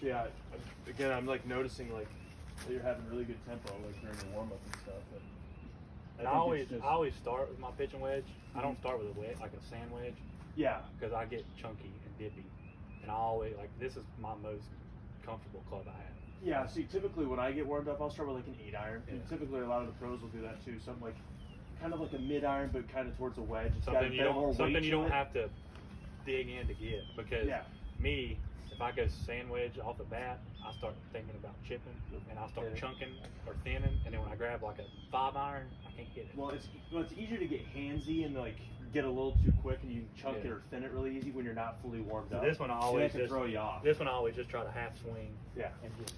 So yeah, again, I'm like noticing like that you're having really good tempo like during the warm up and stuff. But And I always start with my pitching wedge. I don't start with a wedge, like a sand wedge. Yeah. Because I get chunky and dippy, and I always this is my most comfortable club I have. Yeah. See, typically when I get warmed up, I'll start with like an 8-iron. Yeah. And typically, a lot of the pros will do that too. Something like kind of like a mid-iron, but kind of towards a wedge. It's Something you don't it. have to dig in to get, because me, if I go sand wedge off the bat, I start thinking about chipping, and I'll start chunking or thinning, and then when I grab like a 5-iron, I can't hit it. Well, it's easier to get handsy and like get a little too quick, and you can chunk it or thin it really easy when you're not fully warmed up. This one I always just throw you off. This one I always just try to half swing. Yeah. And just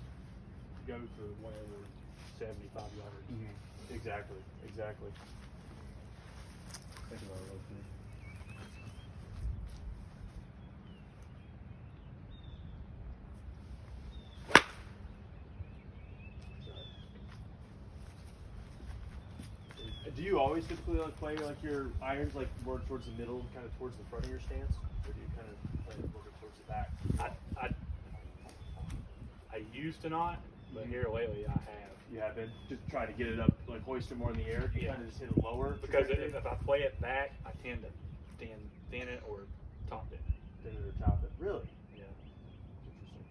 go for whatever 75 yards. Mm-hmm. Exactly. Think about it. Do you always typically like play like your irons like more towards the middle, kind of towards the front of your stance, or do you kind of play a little bit towards the back? I used to not, but here lately I have. You have been just trying to get it up, like hoist it more in the air. You kind of just hit it lower. Because if I play it back, I tend to thin it or top it. Thin it or top it. Really? Yeah. Interesting.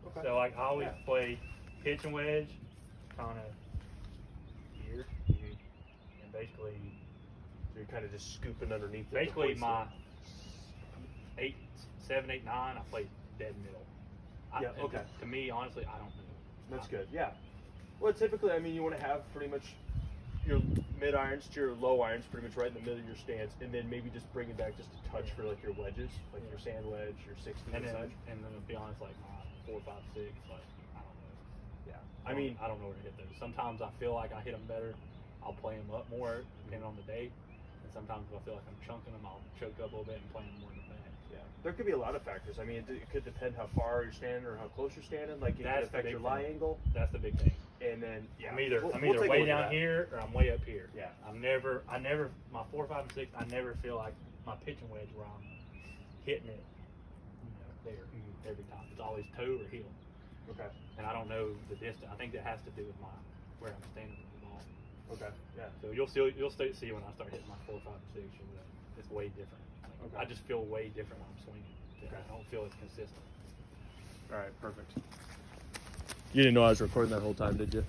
Okay. So like I always play pitch and wedge, kind of here, and basically. So you're kind of just scooping underneath. Basically, my 7, 8, 9, I play dead middle. Okay. To me, honestly, I don't know. That's good. Yeah. Well, typically, I mean, you want to have pretty much your mid irons to your low irons pretty much right in the middle of your stance, and then maybe just bring it back just a touch for like your wedges, like your sand wedge, your 60 and then, such. And then to be honest, like my 4, 5, 6, like I don't know. Yeah. I mean, I don't know where to hit those. Sometimes I feel like I hit them better. I'll play them up more depending on the date, and sometimes if I feel like I'm chunking them, I'll choke up a little bit and play them more in the back. Yeah. There could be a lot of factors. I mean, it could depend how far you're standing or how close you're standing. Like it could affect your lie angle. That's the big thing. And then I'm either way down here or I'm way up here. Yeah. I never my 4, 5, and 6. I never feel like my pitching wedge where I'm hitting it, there every time. It's always toe or heel. Okay. And I don't know the distance. I think that has to do with where I'm standing with the ball. Okay. Yeah. So you'll see when I start hitting my 4, 5, and 6. It's way different. Like, I just feel way different when I'm swinging. I don't feel as consistent. All right. Perfect. You didn't know I was recording that whole time, did you?